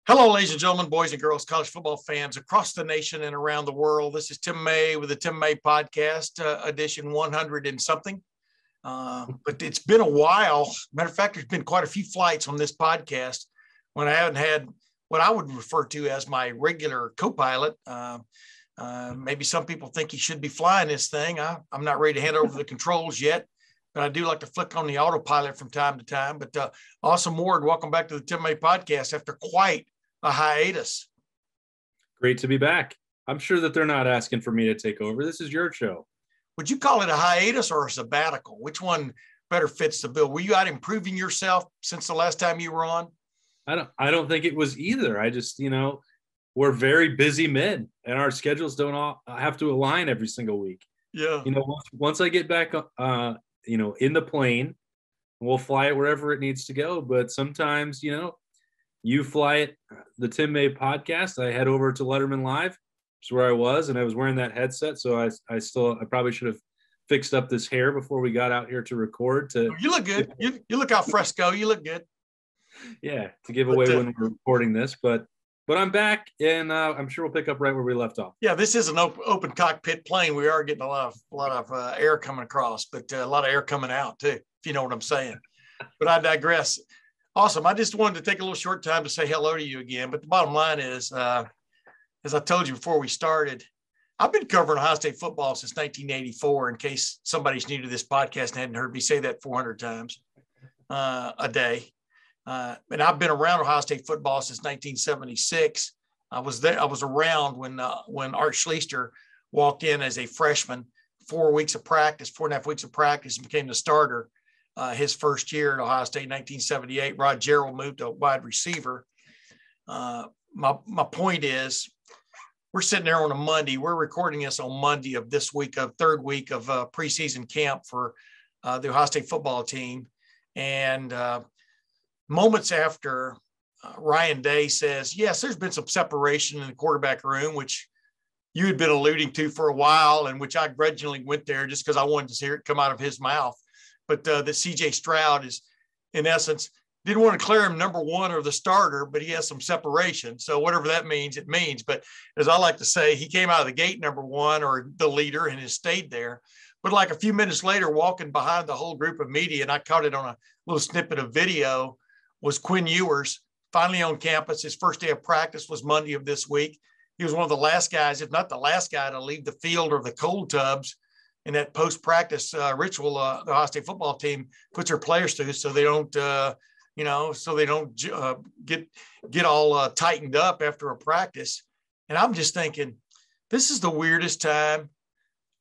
Hello, ladies and gentlemen, boys and girls, college football fans across the nation and around the world. This is Tim May with the Tim May Podcast, edition 100 and something. But it's been a while. Matter of fact, there's been quite a few flights on this podcast when I haven't had what I would refer to as my regular co-pilot. Maybe some people think he should be flying this thing. I'm not ready to hand over the controls yet, but I do like to flick on the autopilot from time to time. But Awesome Ward, welcome back to the Tim May Podcast after quite a hiatus. Great to be back. I'm sure that they're not asking for me to take over. This is your show. Would you call it a hiatus or a sabbatical? Which one better fits the bill? Were you out improving yourself since the last time you were on? I don't think it was either. I just, we're very busy men and our schedules don't all have to align every single week. Yeah. Once I get back, in the plane, we'll fly it wherever it needs to go. But sometimes, you fly it, the Tim May Podcast. I head over to Lettermen Live, which is where I was, and I was wearing that headset. So I probably should have fixed up this hair before we got out here to record. You look good. You look al fresco. You look good. Yeah, to give away when we're recording this, but I'm back, and I'm sure we'll pick up right where we left off. Yeah, this is an open cockpit plane. We are getting a lot of air coming across, but a lot of air coming out too, if you know what I'm saying. But I digress. Awesome. I just wanted to take a little short time to say hello to you again. But the bottom line is, as I told you before we started, I've been covering Ohio State football since 1984, in case somebody's new to this podcast and hadn't heard me say that 400 times a day. And I've been around Ohio State football since 1976. I was around when Art Schleister walked in as a freshman, 4.5 weeks of practice, and became the starter. His first year at Ohio State in 1978, Rod Gerald moved to wide receiver. My point is, we're sitting there on a Monday. We're recording this on Monday of this week, of third week of preseason camp for the Ohio State football team. And moments after Ryan Day says, yes, there's been some separation in the quarterback room, which you had been alluding to for a while, and which I grudgingly went there just because I wanted to hear it come out of his mouth. But that CJ Stroud is, in essence, didn't want to declare him number one or the starter, but he has some separation. So whatever that means, it means. But as I like to say, he came out of the gate number one or the leader and has stayed there. But like a few minutes later, walking behind the whole group of media, and I caught it on a little snippet of video, was Quinn Ewers, finally on campus. His first day of practice was Monday of this week. He was one of the last guys, if not the last guy, to leave the field or the cold tubs in that post-practice ritual the Ohio State football team puts their players through, so they don't, get all tightened up after a practice. And I'm just thinking, this is the weirdest time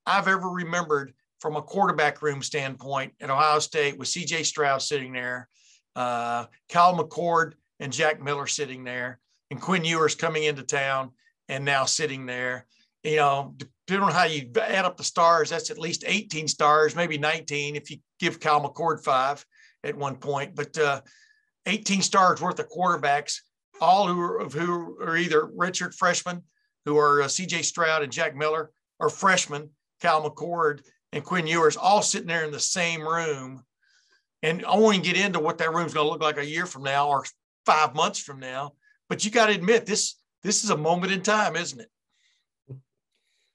I've ever remembered from a quarterback room standpoint at Ohio State, with C.J. Stroud sitting there, Kyle McCord and Jack Miller sitting there, and Quinn Ewers coming into town and now sitting there. Depending on how you add up the stars, that's at least 18 stars, maybe 19 if you give Kyle McCord 5 at one point. But 18 stars worth of quarterbacks, all who are either redshirt freshmen, who are C.J. Stroud and Jack Miller, or freshmen, Kyle McCord and Quinn Ewers, all sitting there in the same room. And I won't even get into what that room's going to look like a year from now or 5 months from now. But you got to admit, this is a moment in time, isn't it?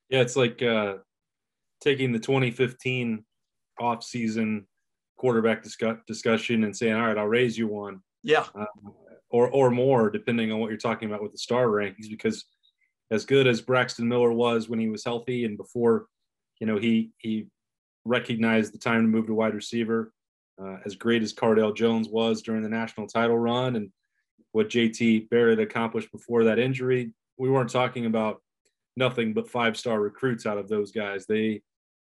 Yeah, it's like taking the 2015 off-season quarterback discussion and saying, all right, I'll raise you one. Yeah. Or more, depending on what you're talking about with the star rankings, because as good as Braxton Miller was when he was healthy and before, he recognized the time to move to wide receiver, as great as Cardale Jones was during the national title run and what JT Barrett accomplished before that injury, we weren't talking about nothing but 5-star recruits out of those guys. They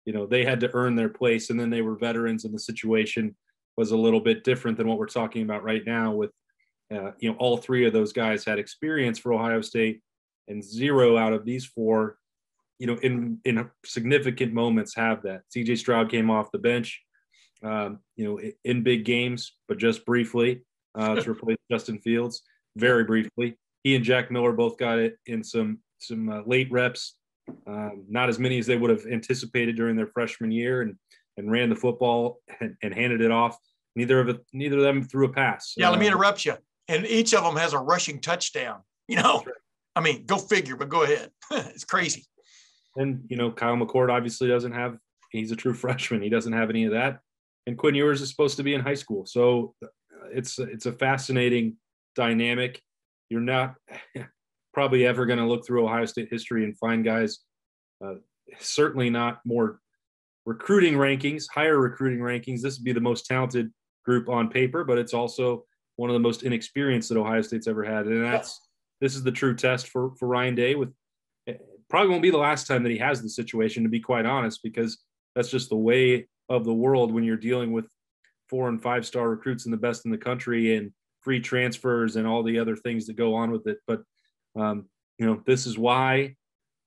had to earn their place, and then they were veterans, and the situation was a little bit different than what we're talking about right now with, all three of those guys had experience for Ohio State, and 0 out of these 4, in significant moments have that. CJ Stroud came off the bench, in big games, but just briefly to replace Justin Fields, very briefly. He and Jack Miller both got it in some late reps, not as many as they would have anticipated during their freshman year, and ran the football and handed it off. Neither of them threw a pass. Yeah, let me interrupt you. and each of them has a rushing touchdown. I mean, go figure, but go ahead. It's crazy. And, Kyle McCord obviously he's a true freshman. He doesn't have any of that. And Quinn Ewers is supposed to be in high school. So it's a fascinating dynamic. You're not probably ever going to look through Ohio State history and find guys, certainly not more higher recruiting rankings. This would be the most talented group on paper, but it's also one of the most inexperienced that Ohio State's ever had. And this is the true test for Ryan Day. Probably won't be the last time that he has the situation, to be quite honest, because that's just the way of the world when you're dealing with 4- and 5-star recruits and the best in the country and free transfers and all the other things that go on with it. But, this is why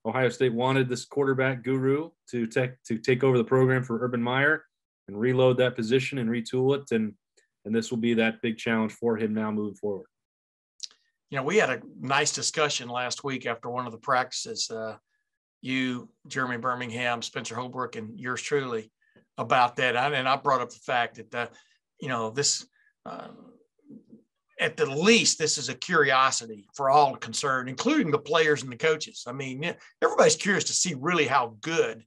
Ohio State wanted this quarterback guru to take over the program for Urban Meyer and reload that position and retool it. And this will be that big challenge for him now moving forward. We had a nice discussion last week after one of the practices, you, Jeremy Birmingham, Spencer Holbrook, and yours truly, about that. And I brought up the fact that, this, at the least, this is a curiosity for all concerned, including the players and the coaches. I mean, everybody's curious to see really how good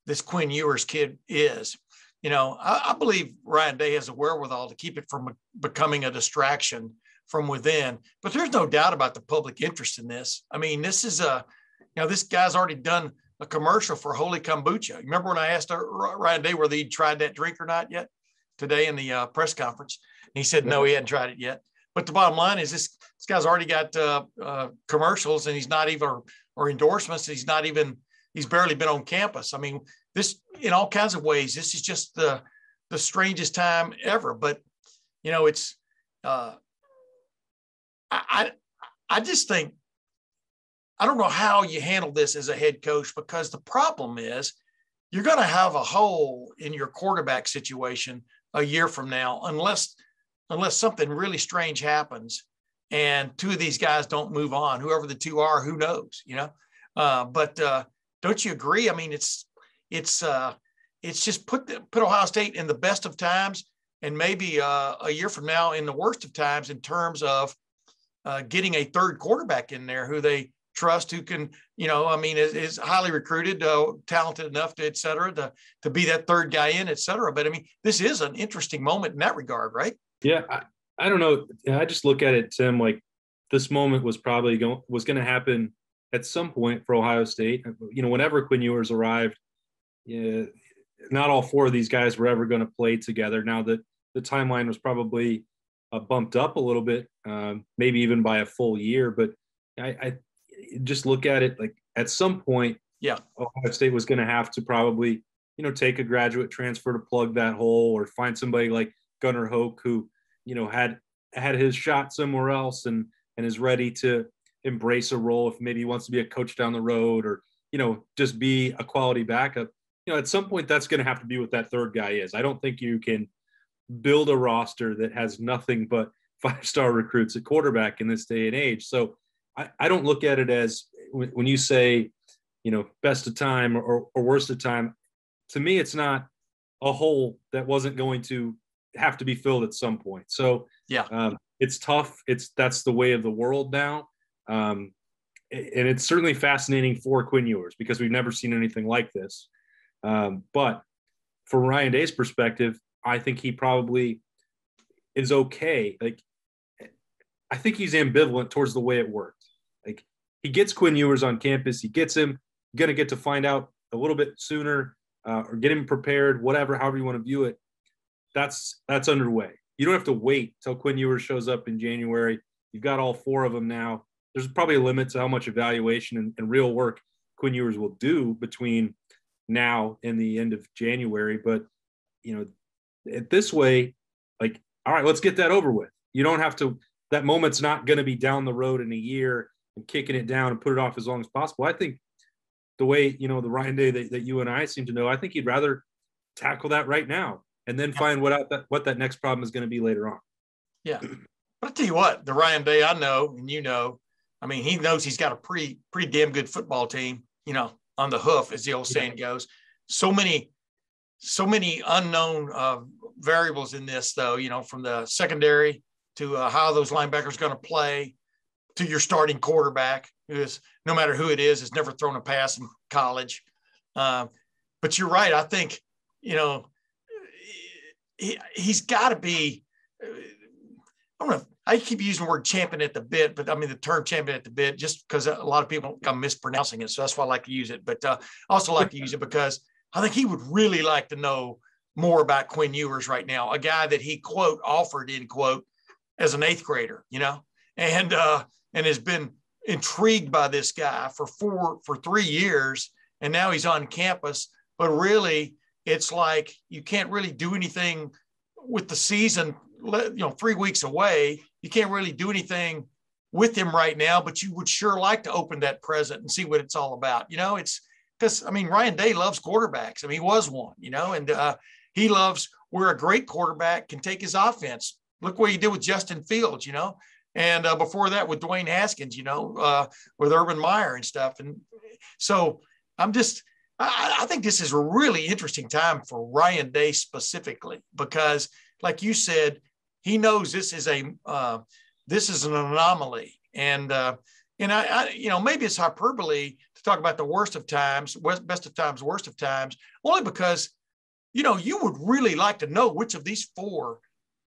this Quinn Ewers kid is. I believe Ryan Day has a wherewithal to keep it from becoming a distraction from within, but there's no doubt about the public interest in this. I mean, this is this guy's already done a commercial for Holy Kombucha. Remember when I asked Ryan Day whether he'd tried that drink or not yet today in the press conference? And he said, no, he hadn't tried it yet. But the bottom line is this guy's already got commercials, and he's not even, or endorsements. He's barely been on campus. I mean, this, in all kinds of ways, this is just the strangest time ever. But, it's, I just think, I don't know how you handle this as a head coach, because the problem is you're going to have a hole in your quarterback situation a year from now, unless something really strange happens and two of these guys don't move on. Whoever the two are, who knows, but don't you agree? I mean, it's just put Ohio State in the best of times, and maybe a year from now in the worst of times, in terms of getting a third quarterback in there who they trust, who can, is highly recruited, talented enough to, et cetera, to be that third guy in, et cetera. But I mean, this is an interesting moment in that regard, right? Yeah. I don't know. I just look at it, Tim, like this moment was probably going to happen at some point for Ohio State. Whenever Quinn Ewers arrived, not all 4 of these guys were ever going to play together. Now that the timeline was probably bumped up a little bit, maybe even by a full year. But I just look at it like at some point, Ohio State was going to have to probably, take a graduate transfer to plug that hole, or find somebody like Gunnar Hoke who, had his shot somewhere else and is ready to embrace a role if maybe he wants to be a coach down the road, or, just be a quality backup. At some point that's going to have to be what that third guy is. I don't think you can build a roster that has nothing but 5-star recruits at quarterback in this day and age. So I don't look at it as, when you say, best of time or worst of time, to me, it's not a hole that wasn't going to have to be filled at some point. So it's tough. That's the way of the world now. And it's certainly fascinating for Quinn Ewers, because we've never seen anything like this. But from Ryan Day's perspective, I think he probably is okay. Like, I think he's ambivalent towards the way it worked. Like, he gets Quinn Ewers on campus. He gets him, going to get to find out a little bit sooner, or get him prepared, however you want to view it. That's underway. You don't have to wait till Quinn Ewers shows up in January. You've got all 4 of them now. There's probably a limit to how much evaluation and real work Quinn Ewers will do between now and the end of January. But, this way, like, all right, let's get that over with. You don't have to, that moment's not going to be down the road in a year and kicking it down and put it off as long as possible. I think the way, the Ryan Day that you and I seem to know, I think he'd rather tackle that right now and then find what that next problem is going to be later on. Yeah. But I'll tell you what, the Ryan Day I know, and I mean, he knows he's got a pretty damn good football team, on the hoof, as the old saying goes. So many unknown variables in this, though, from the secondary to how those linebackers going to play, to your starting quarterback, who is, no matter who it is, has never thrown a pass in college. But you're right. I think, he's got to be, I don't know. I keep using the word champion at the bit, but I mean the term champion at the bit just because a lot of people I'm mispronouncing it. So that's why I like to use it. But I also like to use it because I think he would really like to know more about Quinn Ewers right now, a guy that he, quote, offered, end quote, as an 8th grader, and has been intrigued by this guy for 3 years. And now he's on campus. But really, it's like you can't really do anything with the season, 3 weeks away. You can't really do anything with him right now, but you would sure like to open that present and see what it's all about. It's because, Ryan Day loves quarterbacks. He was one, and he loves where a great quarterback can take his offense. Look what he did with Justin Fields, and before that with Dwayne Haskins, with Urban Meyer and stuff. And so I think this is a really interesting time for Ryan Day specifically, because like you said, he knows this is an anomaly. And I maybe it's hyperbole to talk about the worst of times, best of times, worst of times, only because, you would really like to know which of these 4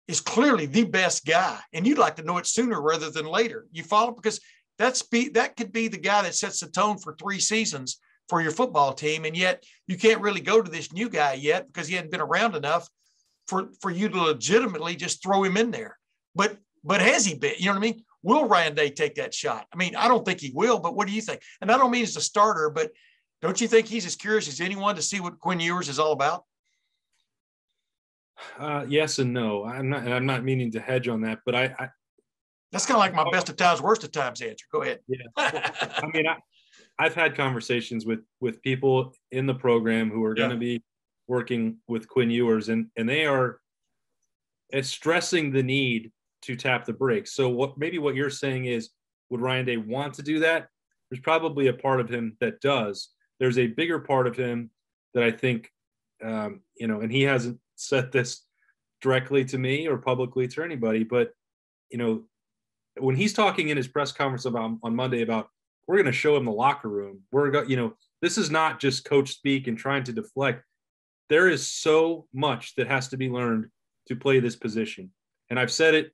is clearly the best guy. And you'd like to know it sooner rather than later. You follow? Because that could be the guy that sets the tone for 3 seasons for your football team. And yet you can't really go to this new guy yet because he hadn't been around enough for you to legitimately just throw him in there. But has he been? You know what I mean? Will Ryan Day take that shot? I don't think he will, but what do you think? And I don't mean as a starter, but don't you think he's as curious as anyone to see what Quinn Ewers is all about? Yes and no. I'm not meaning to hedge on that, but I that's kind of like my best of times, worst of times answer. Go ahead. Yeah. I've had conversations with people in the program who are going to be working with Quinn Ewers, and they are stressing the need to tap the brakes. So what you're saying is, would Ryan Day want to do that? There's probably a part of him that does. There's a bigger part of him that I think, and he hasn't said this directly to me or publicly to anybody, but, when he's talking in his press conference on Monday about, we're going to show him the locker room. This is not just coach speak and trying to deflect. There is so much that has to be learned to play this position. And I've said it,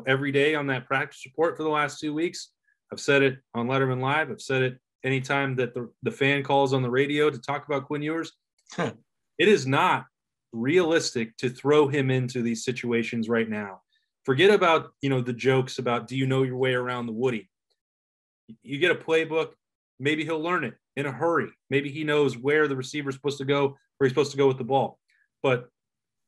every day on that practice report for the last 2 weeks. I've said it on Lettermen Live. I've said it anytime that the fan calls on the radio to talk about Quinn Ewers. It is not realistic to throw him into these situations right now. Forget about, the jokes about, do you know your way around the Woody? You get a playbook, maybe he'll learn it in a hurry. Maybe he knows where the receiver's supposed to go, where he's supposed to go with the ball. But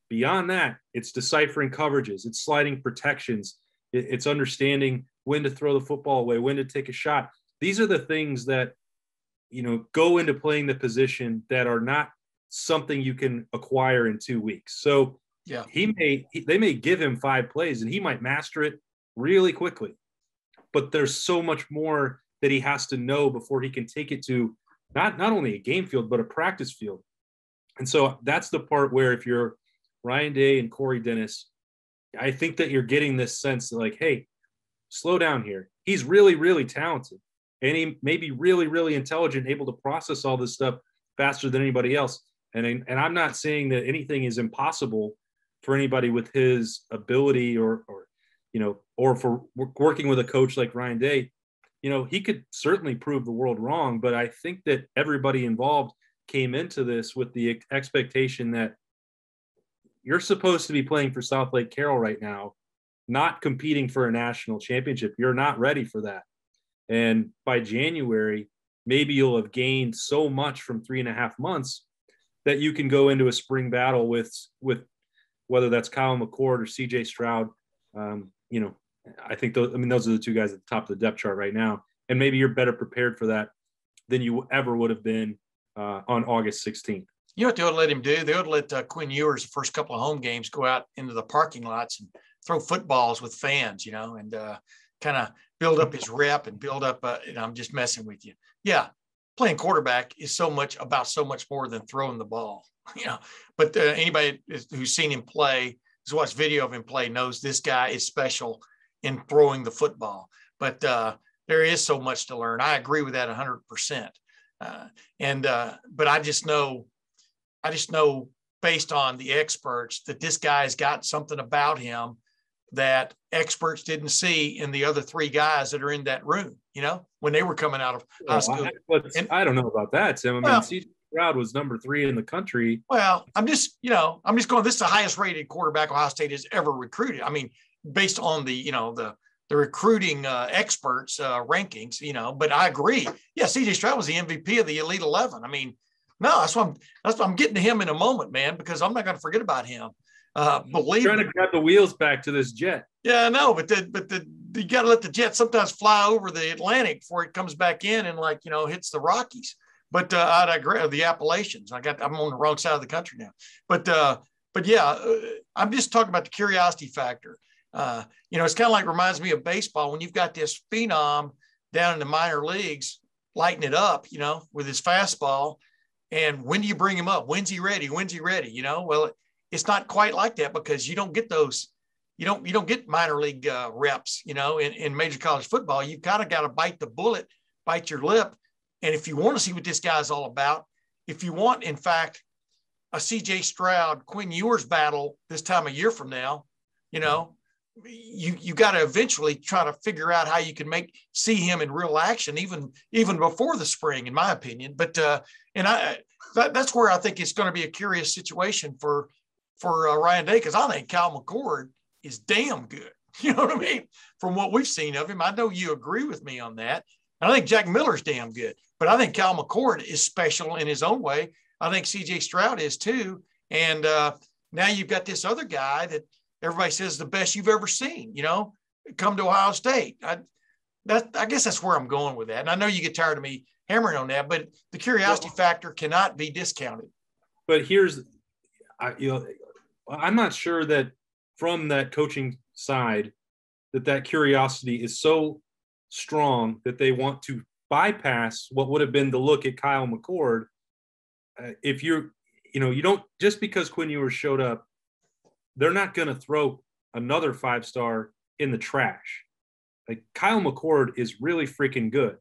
beyond that, it's deciphering coverages, it's sliding protections, it's understanding when to throw the football away, when to take a shot. These are the things that, go into playing the position that are not something you can acquire in 2 weeks. So they may give him 5 plays and he might master it really quickly. But there's so much more that he has to know before he can take it to not only a game field, but a practice field. And so that's the part where, if you're Ryan Day and Corey Dennis, I think that you're getting this sense that, like, hey, slow down here. He's really, really talented. And he may be really, really intelligent, able to process all this stuff faster than anybody else. And I'm not saying that anything is impossible for anybody with his ability or for working with a coach like Ryan Day. He could certainly prove the world wrong, but I think that everybody involved came into this with the expectation that you're supposed to be playing for South Lake Carroll right now, not competing for a national championship. You're not ready for that. And by January, maybe you'll have gained so much from 3.5 months that you can go into a spring battle with whether that's Kyle McCord or CJ Stroud. I think those are the 2 guys at the top of the depth chart right now. And maybe you're better prepared for that than you ever would have been on August 16th. You know what they ought to let him do? They ought to let Quinn Ewers, the first couple of home games, go out into the parking lots and throw footballs with fans, and kind of build up his rep and build up, I'm just messing with you. Yeah, playing quarterback is so much more than throwing the ball, But anybody who's seen him play who's watched video of him play knows this guy is special in throwing the football. But there is so much to learn. I agree with that 100%. But I just know based on the experts that this guy's got something about him that experts didn't see in the other three guys that are in that room, when they were coming out of high school. I don't know about that, Tim. I mean, C.J. Stroud was number 3 in the country. Well, I'm just going, this is the highest rated quarterback Ohio State has ever recruited. I mean, based on the recruiting experts rankings, but I agree. Yeah, C.J. Stroud was the MVP of the Elite 11. I mean, no, that's what I'm getting to him in a moment, man, because I'm not going to forget about him. Believe trying to grab the wheels back to this jet. Yeah, I know, but you got to let the jet sometimes fly over the Atlantic before it comes back in and hits the Rockies. But I agree, the Appalachians. I'm on the wrong side of the country now. But yeah, I'm just talking about the curiosity factor. It's kind of like reminds me of baseball when you've got this phenom down in the minor leagues lighting it up, with his fastball. And when do you bring him up? When's he ready? Well, it's not quite like that because you don't get those. You don't get minor league reps, in major college football. You've kind of got to bite the bullet, bite your lip. And if you want to see what this guy's all about, if you want, in fact, a C.J. Stroud, Quinn Ewers battle this time of year from now, you got to eventually try to figure out how you can see him in real action, even before the spring, in my opinion. But that's where I think it's going to be a curious situation for Ryan Day, because I think Kyle McCord is damn good. You know what I mean? From what we've seen of him, I know you agree with me on that. And I think Jack Miller's damn good, but I think Kyle McCord is special in his own way. I think C.J. Stroud is too. And now you've got this other guy that everybody says is the best you've ever seen, come to Ohio State. I guess that's where I'm going with that. And I know you get tired of me hammering on that, but the curiosity factor cannot be discounted. But I'm not sure that from that coaching side that curiosity is so strong that they want to bypass what would have been the look at Kyle McCord. If you don't, just because Quinn Ewers showed up, they're not going to throw another 5-star in the trash. Like, Kyle McCord is really freaking good,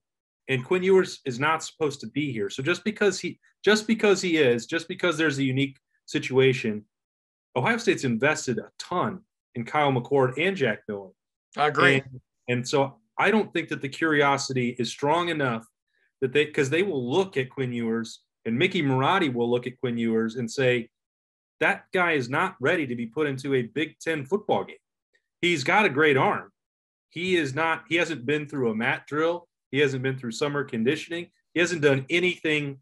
and Quinn Ewers is not supposed to be here. So just because there's a unique situation, Ohio State's invested a ton in Kyle McCord and Jack Miller. I agree. And so I don't think that the curiosity is strong enough that because they will look at Quinn Ewers, and Mickey Marotti will look at Quinn Ewers and say, that guy is not ready to be put into a Big Ten football game. He's got a great arm. He hasn't been through a mat drill. He hasn't been through summer conditioning. He hasn't done anything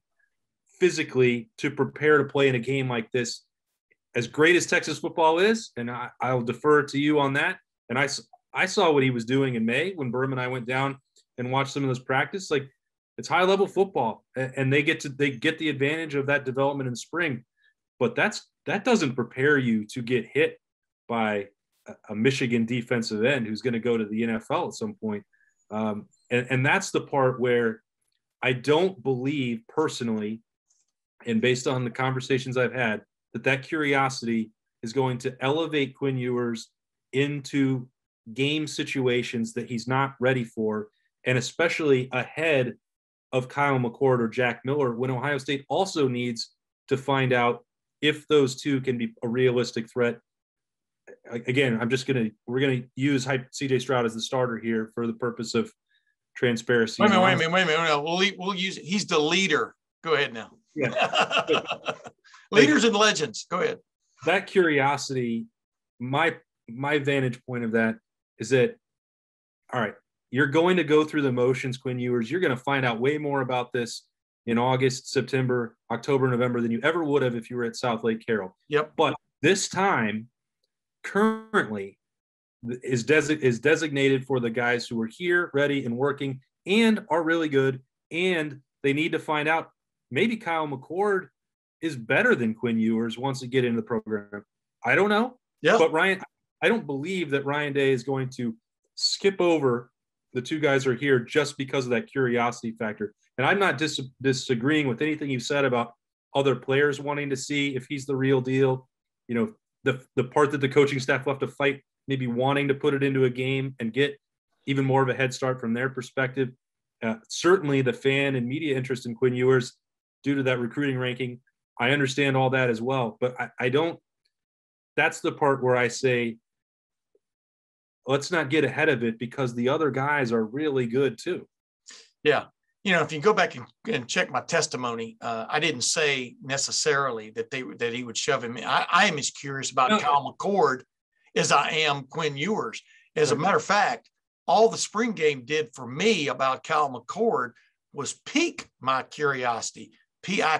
physically to prepare to play in a game like this. As great as Texas football is, and I'll defer to you on that. And I saw what he was doing in May when Berman and I went down and watched some of those practice. Like, it's high level football, and they get the advantage of that development in spring. But that doesn't prepare you to get hit by a Michigan defensive end who's going to go to the NFL at some point. And that's the part where I don't believe personally, and based on the conversations I've had, that curiosity is going to elevate Quinn Ewers into game situations that he's not ready for, and especially ahead of Kyle McCord or Jack Miller, when Ohio State also needs to find out if those two can be a realistic threat. Again, we're going to use C.J. Stroud as the starter here for the purpose of transparency. Wait a minute. We'll use it. He's the leader. Go ahead now. Yeah. Leaders and legends. Go ahead. That curiosity, my vantage point of that is that, all right, you're going to go through the motions, Quinn Ewers. You're going to find out way more about this in August, September, October, November than you ever would have if you were at South Lake Carroll. Yep. But this time, currently, is designated for the guys who are here, ready, and working, and are really good. And they need to find out, maybe Kyle McCord is better than Quinn Ewers once they get into the program. I don't know. Yeah. But I don't believe that Ryan Day is going to skip over the two guys who are here just because of that curiosity factor. And I'm not disagreeing with anything you've said about other players wanting to see if he's the real deal. the part that the coaching staff left to fight, maybe wanting to put it into a game and get even more of a head start from their perspective. Certainly the fan and media interest in Quinn Ewers due to that recruiting ranking. I understand all that as well, but I don't, that's the part where I say, let's not get ahead of it because the other guys are really good too. Yeah. You know, if you go back and check my testimony, I didn't say necessarily that he would shove him in. I am as curious about Kyle McCord as I am Quinn Ewers. As a matter of fact, all the spring game did for me about Kyle McCord was pique my curiosity. Pique. I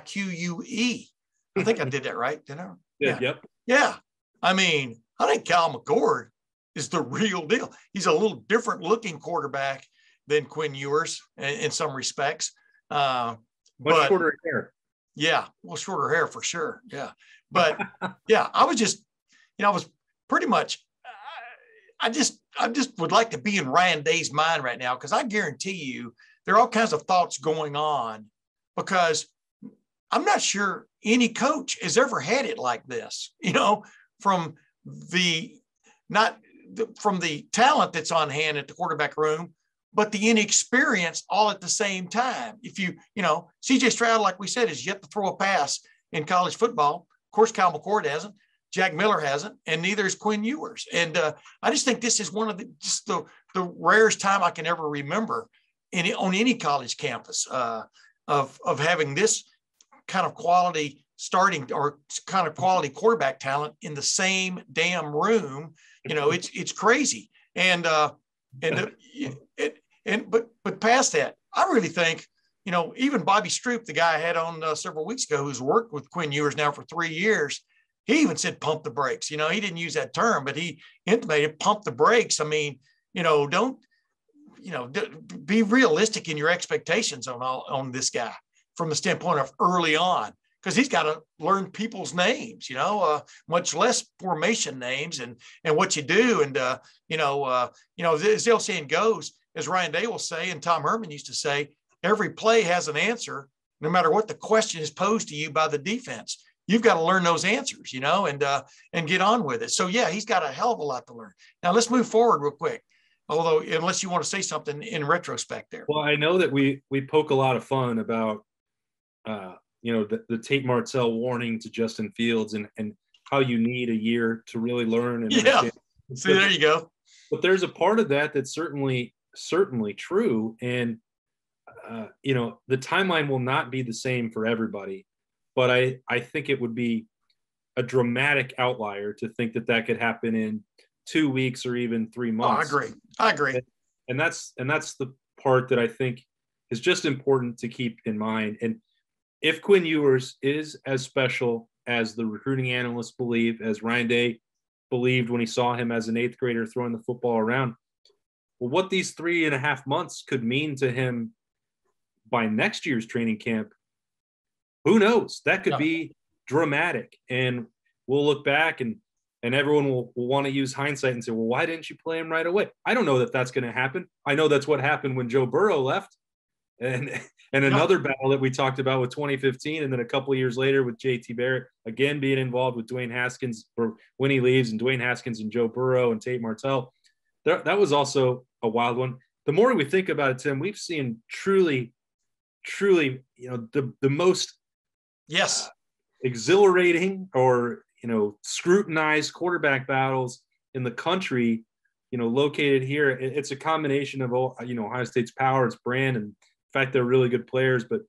think I did that right, didn't I? Yeah. Yep. Yeah. I mean, I think Kyle McCord is the real deal. He's a little different looking quarterback than Quinn Ewers in some respects. Much shorter hair. Yeah. Well, shorter hair for sure. Yeah. But yeah, I was pretty much, I just would like to be in Ryan Day's mind right now, because I guarantee you there are all kinds of thoughts going on, because I'm not sure any coach has ever had it like this, you know, from the talent that's on hand at the quarterback room, but the inexperience all at the same time. If you know, CJ Stroud, like we said, is yet to throw a pass in college football. Of course, Kyle McCord hasn't. Jack Miller hasn't, and neither is Quinn Ewers. And I just think this is one of the rarest time I can ever remember on any college campus of having this kind of quality starting or kind of quality quarterback talent in the same damn room. You know, it's crazy. But past that, I really think, you know, even Bobby Stroop, the guy I had on several weeks ago, who's worked with Quinn Ewers now for 3 years, he even said pump the brakes. You know, he didn't use that term, but he intimated pump the brakes. I mean, you know, be realistic in your expectations on this guy from the standpoint of early on, because he's got to learn people's names, you know, much less formation names and what you do. And, as the old saying goes, as Ryan Day will say, and Tom Herman used to say, every play has an answer, no matter what the question is posed to you by the defense. You've got to learn those answers, you know, and get on with it. So, yeah, he's got a hell of a lot to learn. Now, let's move forward real quick, although unless you want to say something in retrospect there. Well, I know that we poke a lot of fun about, the Tate Martell warning to Justin Fields and how you need a year to really learn. And understand. See, there you go. But there's a part of that that's certainly true. And, the timeline will not be the same for everybody. But I think it would be a dramatic outlier to think that could happen in 2 weeks or even 3 months. I agree. And that's the part that I think is just important to keep in mind. And if Quinn Ewers is as special as the recruiting analysts believe, as Ryan Day believed when he saw him as an 8th grader throwing the football around, well, what these 3.5 months could mean to him by next year's training camp, who knows? That could be dramatic. And we'll look back and everyone will want to use hindsight and say, well, why didn't you play him right away? I don't know that that's going to happen. I know that's what happened when Joe Burrow left and another battle that we talked about with 2015. And then a couple of years later with JT Barrett, again, being involved with Dwayne Haskins for when he leaves, and Dwayne Haskins and Joe Burrow and Tate Martell. That was also a wild one. The more we think about it, Tim, we've seen truly, the most exhilarating or, scrutinized quarterback battles in the country, located here. It's a combination of, Ohio State's power, its brand, and the fact they're really good players. But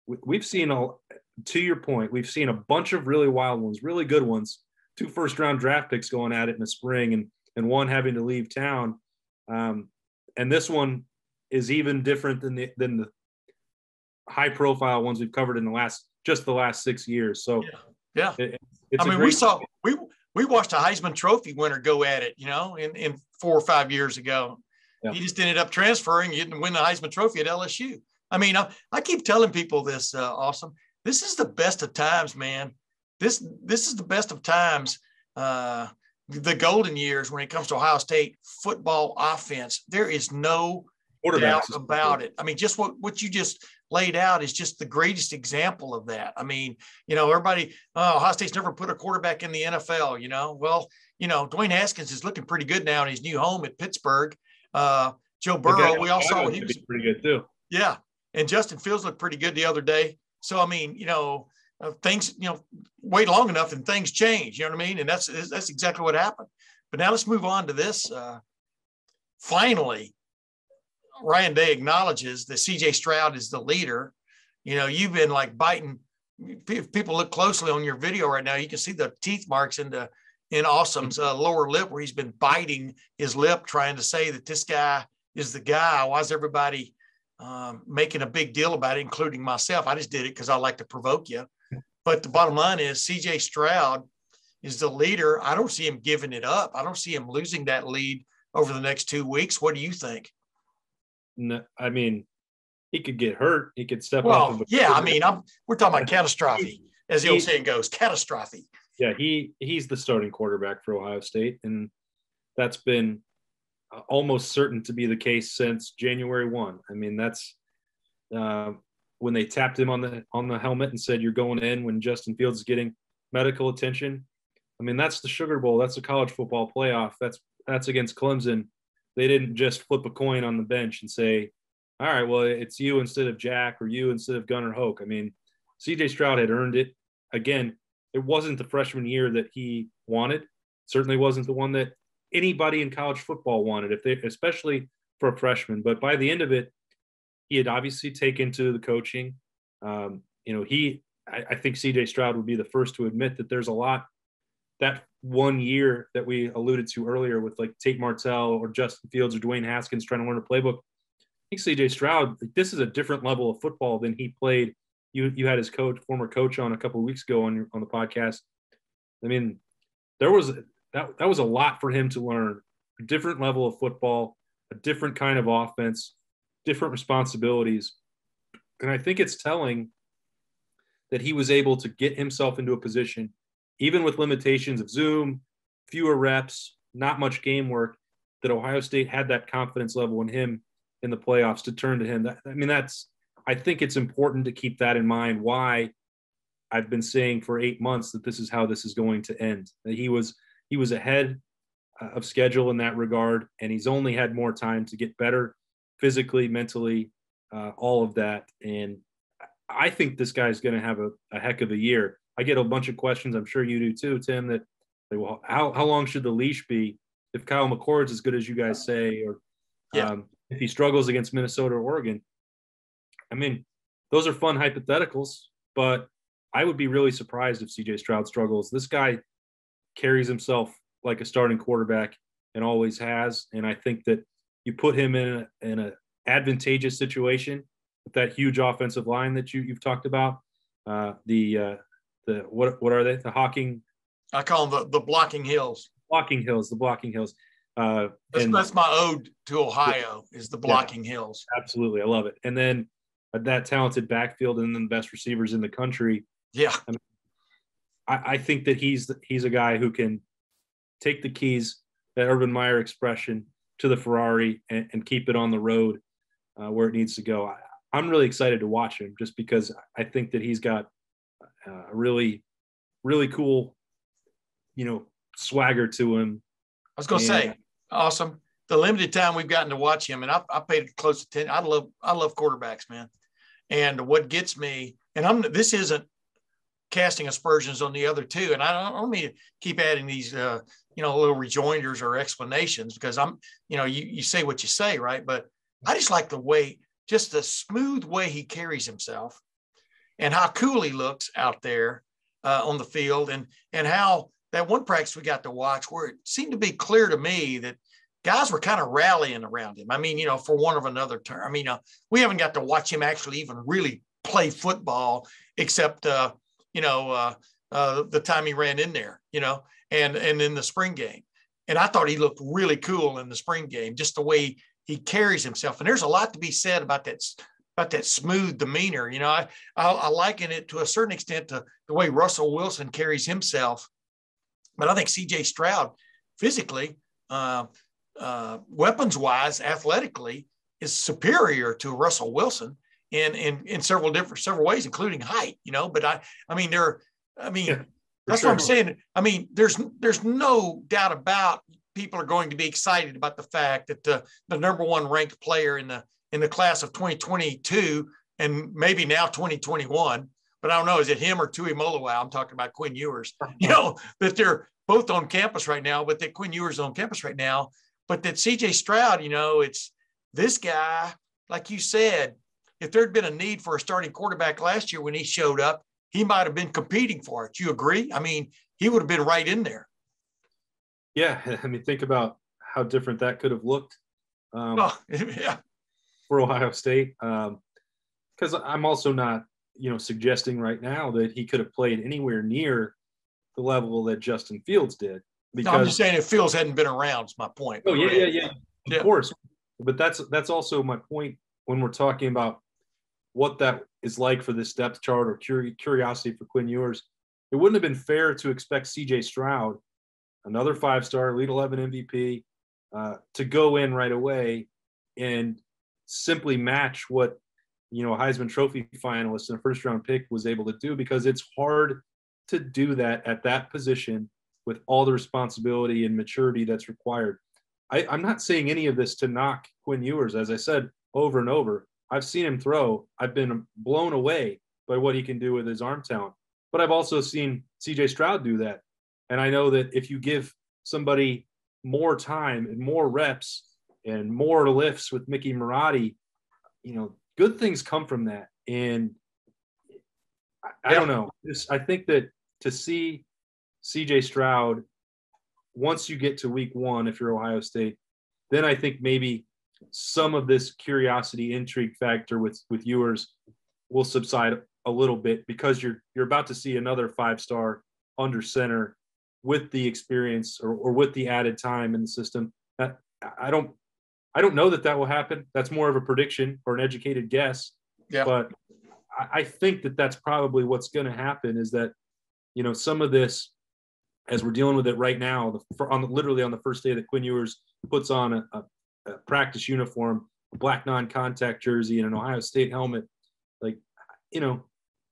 we've seen, to your point, we've seen a bunch of really wild ones, really good ones, 2 first-round draft picks going at it in the spring and one having to leave town. And this one is even different than the high-profile ones we've covered in the last 6 years. So, yeah. We watched a Heisman Trophy winner go at it, in 4 or 5 years ago. Yeah. He just ended up transferring. He didn't win the Heisman Trophy at LSU. I mean, I keep telling people this, Awesome. This is the best of times, man. This is the best of times. The golden years when it comes to Ohio State football offense. There is no doubt Quarterbacks about it. I mean, just what you just laid out is just the greatest example of that. I mean, everybody, Ohio State's never put a quarterback in the NFL, Well, Dwayne Haskins is looking pretty good now in his new home at Pittsburgh. Joe Burrow, we all saw what he was pretty good too. Yeah. And Justin Fields looked pretty good the other day. So, I mean, things, wait long enough and things change, you know what I mean? And that's exactly what happened. But now let's move on to this. Finally, Ryan Day acknowledges that CJ Stroud is the leader. You've been like biting. If people look closely on your video right now, you can see the teeth marks in Awesome's lower lip where he's been biting his lip, trying to say that this guy is the guy. Why is everybody making a big deal about it, including myself? I just did it because I like to provoke you. But the bottom line is CJ Stroud is the leader. I don't see him giving it up. I don't see him losing that lead over the next 2 weeks. What do you think? No, I mean, he could get hurt. He could step off. Well, yeah, I mean, we're talking about catastrophe, as the old saying goes, catastrophe. Yeah, he's the starting quarterback for Ohio State, and that's been almost certain to be the case since January 1. I mean, that's when they tapped him on the helmet and said, "You're going in," when Justin Fields is getting medical attention. I mean, that's the Sugar Bowl. That's the college football playoff. That's against Clemson. They didn't just flip a coin on the bench and say, all right, well, it's you instead of Jack or you instead of Gunnar Hoke. I mean, CJ Stroud had earned it. Again, it wasn't the freshman year that he wanted. Certainly wasn't the one that anybody in college football wanted, especially for a freshman. But by the end of it, he had obviously taken to the coaching. I think CJ Stroud would be the first to admit that there's a lot. That 1 year that we alluded to earlier with like Tate Martell or Justin Fields or Dwayne Haskins trying to learn a playbook, I think CJ Stroud, this is a different level of football than he played. You had his former coach on a couple of weeks ago on the podcast. I mean, that was a lot for him to learn. A different level of football, a different kind of offense, different responsibilities. And I think it's telling that he was able to get himself into a position, even with limitations of Zoom, fewer reps, not much game work, that Ohio State had that confidence level in him in the playoffs to turn to him. I think it's important to keep that in mind, why I've been saying for 8 months that this is how this is going to end. That he was ahead of schedule in that regard, and he's only had more time to get better physically, mentally, all of that. And I think this guy's going to have a heck of a year. I get a bunch of questions, I'm sure you do too, Tim, that say, well, how long should the leash be if Kyle McCord's as good as you guys say, or if he struggles against Minnesota or Oregon? I mean, those are fun hypotheticals, but I would be really surprised if CJ Stroud struggles. This guy carries himself like a starting quarterback and always has. And I think that you put him in an advantageous situation with that huge offensive line that you've talked about. What are they? The Hawking. I call them the Blocking Hills. The Blocking Hills. That's my ode to Ohio, is the Blocking Hills. Absolutely. I love it. And then that talented backfield and then the best receivers in the country. Yeah. I think that he's a guy who can take the keys, that Urban Meyer expression, to the Ferrari and keep it on the road where it needs to go. I'm really excited to watch him just because I think that he's got a really, really cool, swagger to him. I was going to say, awesome. The limited time we've gotten to watch him, and I paid close attention. I love quarterbacks, man. And what gets me, and this isn't casting aspersions on the other two, and I don't mean to keep adding these, little rejoinders or explanations, because you say what you say, right? But I just like just the smooth way he carries himself, and how cool he looks out there on the field, and how that one practice we got to watch where it seemed to be clear to me that guys were kind of rallying around him. I mean, for want of another term. I mean, we haven't got to watch him actually even really play football, except, the time he ran in there, and in the spring game. And I thought he looked really cool in the spring game, just the way he carries himself. And there's a lot to be said about that smooth demeanor. I liken it to a certain extent to the way Russell Wilson carries himself. But I think CJ Stroud physically, weapons-wise, athletically, is superior to Russell Wilson in several ways, including height, but that's what I'm saying. I mean, there's no doubt about people are going to be excited about the fact that the number one ranked player in the class of 2022 and maybe now 2021, but I don't know, is it him or Tui Moloau? I'm talking about Quinn Ewers, that they're both on campus right now, but that Quinn Ewers is on campus right now, but that CJ Stroud, it's this guy, like you said, if there'd been a need for a starting quarterback last year when he showed up, he might have been competing for it. You agree? I mean, he would have been right in there. Yeah. I mean, think about how different that could have looked for Ohio State. Because I'm also not, suggesting right now that he could have played anywhere near the level that Justin Fields did. Because I'm just saying if Fields hadn't been around, is my point. Oh, yeah. Of course. But that's also my point when we're talking about what that is like for this depth chart or curiosity for Quinn Ewers. It wouldn't have been fair to expect CJ Stroud, another 5-star, Elite 11 MVP, to go in right away and simply match what, a Heisman Trophy finalist and a first-round pick was able to do, because it's hard to do that at that position with all the responsibility and maturity that's required. I'm not saying any of this to knock Quinn Ewers. As I said over and over, I've seen him throw. I've been blown away by what he can do with his arm talent. But I've also seen CJ Stroud do that. And I know that if you give somebody more time and more reps and more lifts with Mickey Marotti, good things come from that. And I don't know. I think that to see CJ Stroud, once you get to week 1, if you're Ohio State, then I think maybe some of this curiosity, intrigue factor with Ewers will subside a little bit, because you're about to see another 5-star under center with the experience or with the added time in the system. I don't know that will happen. That's more of a prediction or an educated guess. Yeah. But I think that that's probably what's going to happen, is that, some of this, as we're dealing with it right now, literally on the first day that Quinn Ewers puts on a practice uniform, a black non-contact jersey, and an Ohio State helmet,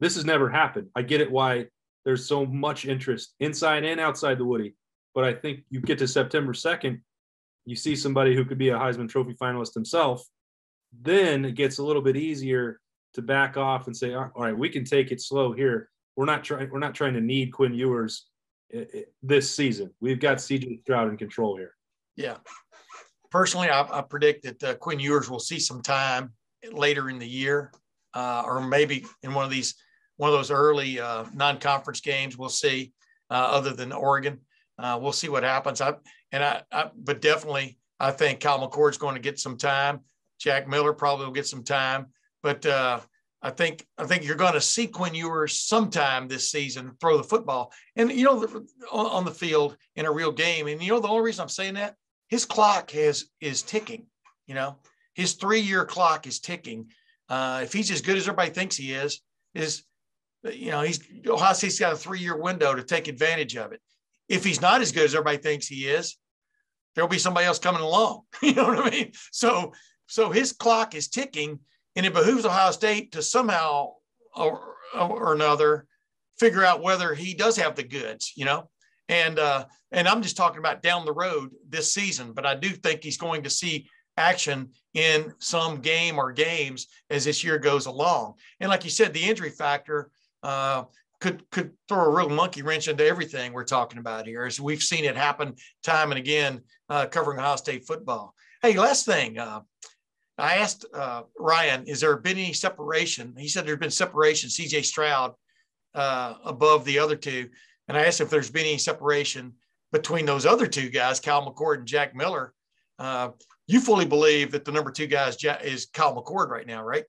this has never happened. I get it why there's so much interest inside and outside the Woody, but I think you get to September 2nd, you see somebody who could be a Heisman Trophy finalist himself, then it gets a little bit easier to back off and say, all right, we can take it slow here. We're not trying to need Quinn Ewers this season. We've got CJ Stroud in control here. Yeah. Personally, I predict that Quinn Ewers will see some time later in the year, or maybe in one of those early non-conference games. We'll see. Other than Oregon, we'll see what happens. But definitely, I think Kyle McCord's going to get some time. Jack Miller probably will get some time. But I think you're going to see Quinn Ewers sometime this season throw the football, and on the field in a real game. And the only reason I'm saying that, his clock is ticking. His 3-year clock is ticking. If he's as good as everybody thinks he is Ohio State's got a 3-year window to take advantage of it. If he's not as good as everybody thinks he is, there'll be somebody else coming along. You know what I mean? So his clock is ticking, and it behooves Ohio State to somehow or another figure out whether he does have the goods, And I'm just talking about down the road this season, but I do think he's going to see action in some game or games as this year goes along. And like you said, the injury factor could throw a real monkey wrench into everything we're talking about here, as we've seen it happen time and again covering Ohio State football. Hey, last thing, I asked Ryan, has there been any separation? He said there's been separation, CJ Stroud above the other two. And I asked if there's been any separation between those other two guys, Kyle McCord and Jack Miller. You fully believe that the number 2 guy is Kyle McCord right now, right?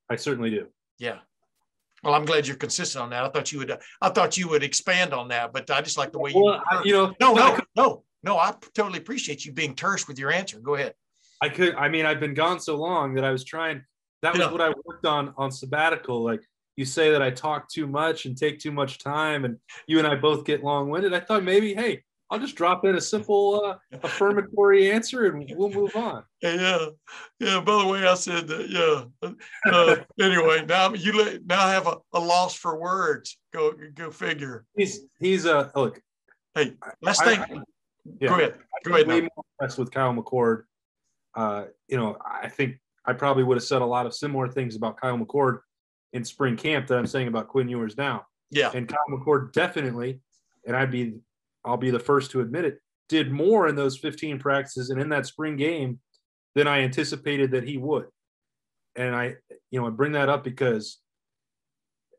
I certainly do. Yeah. Well, I'm glad you're consistent on that. I thought you would expand on that, but I just like the way No, I totally appreciate you being terse with your answer. Go ahead. I've been gone so long that I was trying. That was what I worked on sabbatical. Like, you say that I talk too much and take too much time, and you and I both get long-winded. I thought maybe, hey, I'll just drop in a simple affirmatory answer and we'll move on. Yeah. By the way, I said that. Yeah. Anyway, now now have a loss for words. Go figure. He's look. Hey, last thing. Go ahead. I'm way more impressed with Kyle McCord. I think I probably would have said a lot of similar things about Kyle McCord in spring camp that I'm saying about Quinn Ewers now. Yeah. And Kyle McCord definitely, and I'll be the first to admit it, did more in those 15 practices and in that spring game than I anticipated that he would. And I bring that up because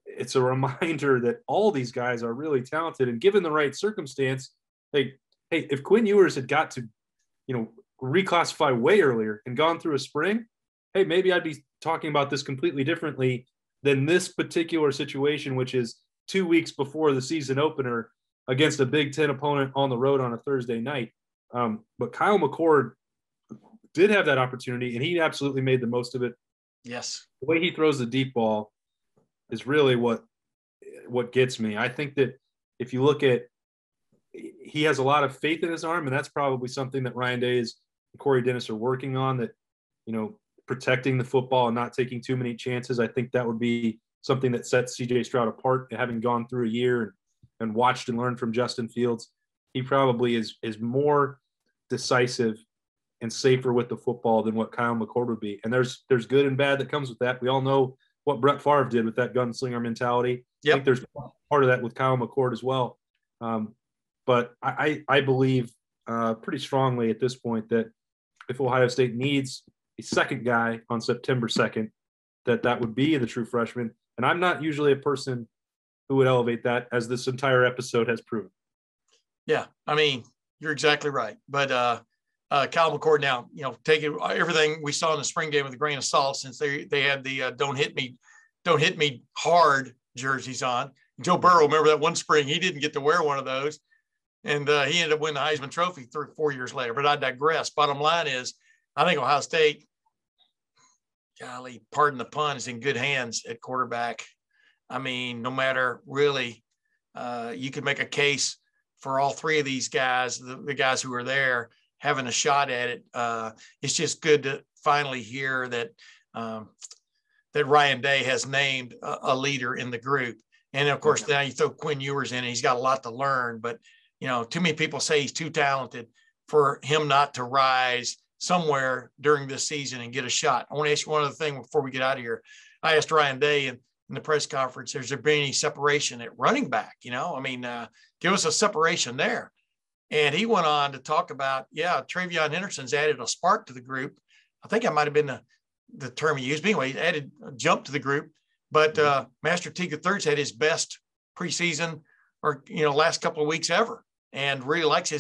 it's a reminder that all these guys are really talented, and given the right circumstance, hey, if Quinn Ewers had got to, reclassify way earlier and gone through a spring, hey, maybe I'd be talking about this completely differently than this particular situation, which is 2 weeks before the season opener against a Big Ten opponent on the road on a Thursday night. But Kyle McCord did have that opportunity, and he absolutely made the most of it. Yes. The way he throws the deep ball is really what gets me. I think that if you look at, he has a lot of faith in his arm, and that's probably something that Ryan Day and Corey Dennis are working on, that, protecting the football and not taking too many chances. I think that would be something that sets CJ Stroud apart, having gone through a year and watched and learned from Justin Fields. He probably is more decisive and safer with the football than what Kyle McCord would be. And there's good and bad that comes with that. We all know what Brett Favre did with that gunslinger mentality. Yep. I think there's part of that with Kyle McCord as well. But I believe pretty strongly at this point that if Ohio State needs a second guy on September 2nd, that would be the true freshman. And I'm not usually a person who would elevate that, as this entire episode has proven. Yeah, I mean, you're exactly right. But Kyle McCord now, taking everything we saw in the spring game with a grain of salt, since they had the don't hit me hard jerseys on. Joe Burrow, remember that one spring, he didn't get to wear one of those. And he ended up winning the Heisman Trophy 3 or 4 years later. But I digress. Bottom line is, I think Ohio State, golly, pardon the pun, is in good hands at quarterback. I mean, no matter really, you could make a case for all three of these guys, the guys who are there, having a shot at it. It's just good to finally hear that Ryan Day has named a leader in the group. And, of course, now you throw Quinn Ewers in, and he's got a lot to learn. But, too many people say he's too talented for him not to rise somewhere during this season and get a shot. I want to ask you one other thing before we get out of here. I asked Ryan Day in the press conference, has there been any separation at running back? Give us a separation there. And he went on to talk about, Travion Henderson's added a spark to the group. I think that might have been the term he used. But anyway, he added a jump to the group. But Master Teague III's had his best preseason or, last couple of weeks ever, and really likes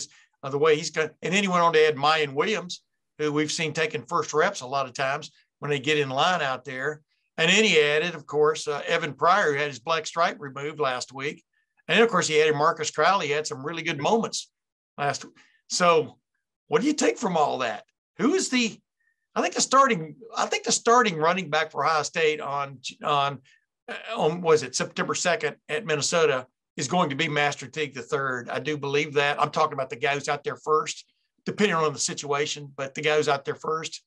the way he's got. And then he went on to add Mayan Williams, who we've seen taking first reps a lot of times when they get in line out there. And then he added, of course, Evan Pryor, who had his black stripe removed last week. And then, of course, he added Marcus Crowley. He had some really good moments last week. So what do you take from all that? Who is I think the starting running back for Ohio State on September 2nd at Minnesota is going to be Master Teague III. I do believe that. I'm talking about the guy who's out there first, depending on the situation, but the guy who's out there first.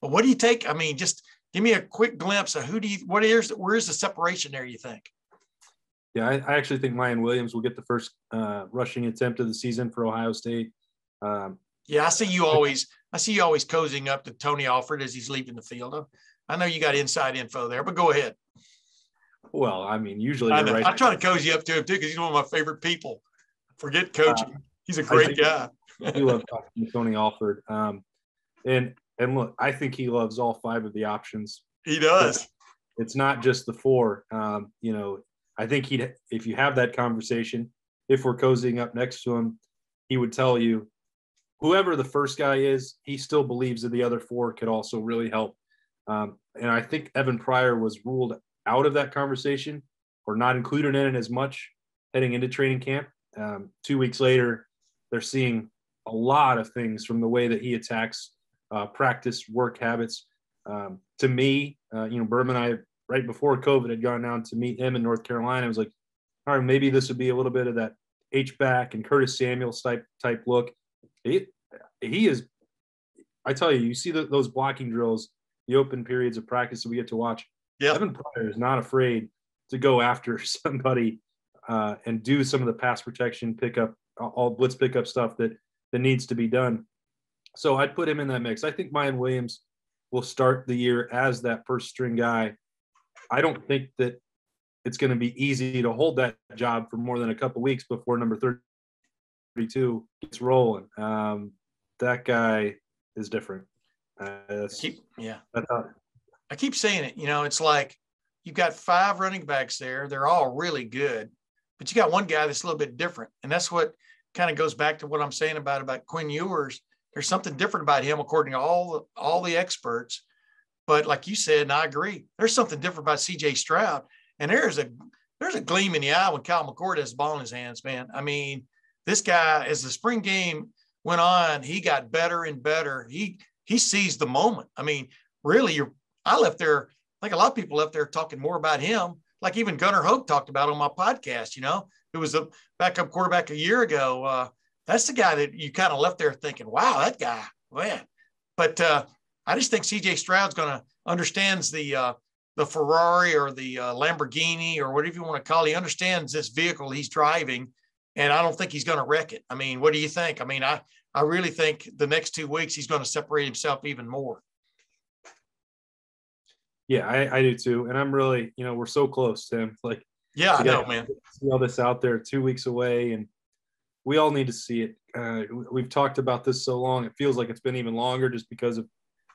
But what do you take? I mean, just give me a quick glimpse of where's the separation there, you think? Yeah, I actually think Mayan Williams will get the first rushing attempt of the season for Ohio State. I see you always cozying up to Tony Alford as he's leaving the field. I know you got inside info there, but go ahead. Well, I mean, usually I know. right. I try to cozy up to him too because he's one of my favorite people. Forget coaching; he's a great guy. I do love talking to Tony Alford, and look, I think he loves all 5 of the options. He does. It's not just the 4. I think if you have that conversation, if we're cozying up next to him, he would tell you, whoever the first guy is, he still believes that the other 4 could also really help. And I think Evan Pryor was ruled out of that conversation or not included in it as much heading into training camp. 2 weeks later, they're seeing a lot of things from the way that he attacks practice, work habits. To me, Berman and I, right before COVID, had gone down to meet him in North Carolina. I was like, all right, maybe this would be a little bit of that H-back and Curtis Samuels type look. He is, I tell you, you see those blocking drills, the open periods of practice that we get to watch. Yeah. Evan Pryor is not afraid to go after somebody and do some of the pass protection pickup, all blitz pickup stuff that needs to be done. So I'd put him in that mix. I think Mayan Williams will start the year as that first string guy. I don't think that it's going to be easy to hold that job for more than a couple of weeks before number 32 gets rolling. That guy is different. I keep saying it. It's like you've got 5 running backs there. They're all really good, but you got one guy that's a little bit different. And that's what kind of goes back to what I'm saying about Quinn Ewers. There's something different about him, according to all the experts. But like you said, and I agree, there's something different about CJ Stroud. And there's a gleam in the eye when Kyle McCord has the ball in his hands, man. I mean, this guy, as the spring game went on, he got better and better. He seized the moment. I mean, really, I left there, I think a lot of people left there talking more about him, like even Gunnar Hope talked about on my podcast, who was a backup quarterback a year ago. That's the guy that you kind of left there thinking, wow, that guy, man. But I just think CJ Stroud's going to understands the Ferrari or the Lamborghini or whatever you want to call it. He understands this vehicle he's driving, and I don't think he's going to wreck it. I mean, what do you think? I mean, I really think the next 2 weeks he's going to separate himself even more. Yeah, I do too. And I'm really, we're so close, Tim. Like, yeah, I know, man. See all this out there 2 weeks away, and we all need to see it. We've talked about this so long. It feels like it's been even longer just because of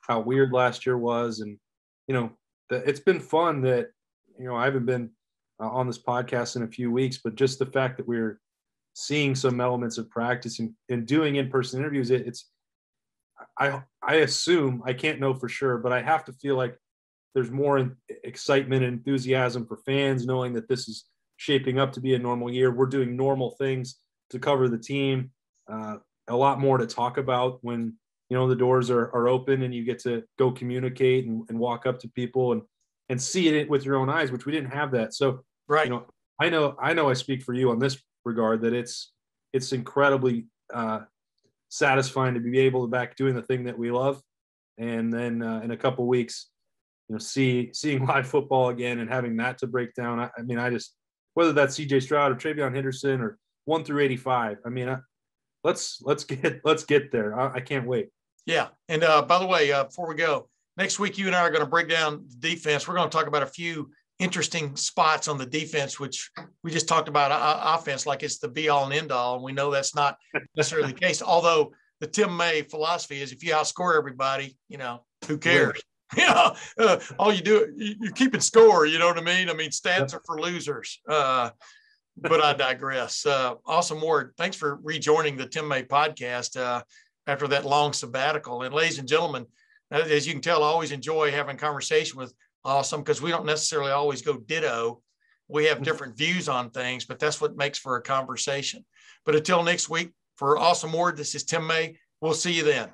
how weird last year was. And, it's been fun that, I haven't been on this podcast in a few weeks, but just the fact that we're seeing some elements of practice and doing in-person interviews, I assume, I can't know for sure, but I have to feel like there's more excitement and enthusiasm for fans knowing that this is shaping up to be a normal year. We're doing normal things to cover the team. A lot more to talk about when, the doors are open and you get to go communicate and walk up to people and see it with your own eyes, which we didn't have that. So, right. I know I speak for you on this regard that it's incredibly satisfying to be able to back doing the thing that we love. And then in a couple of weeks, seeing live football again and having that to break down. I mean, whether that's CJ Stroud or Travion Henderson or 1 through 85. I mean, let's get there. I can't wait. Yeah. And by the way, before we go, next week, you and I are going to break down the defense. We're going to talk about a few interesting spots on the defense, which we just talked about offense, like it's the be all and end all. And we know that's not necessarily the case. Although the Tim May philosophy is if you outscore everybody, who cares? All you do, you're keeping score. You know what I mean? I mean, stats are for losers. But I digress. Awesome, Ward. Thanks for rejoining the Tim May podcast after that long sabbatical. And ladies and gentlemen, as you can tell, I always enjoy having conversation with Awesome because we don't necessarily always go ditto. We have different views on things, but that's what makes for a conversation. But until next week, for Awesome Ward, this is Tim May. We'll see you then.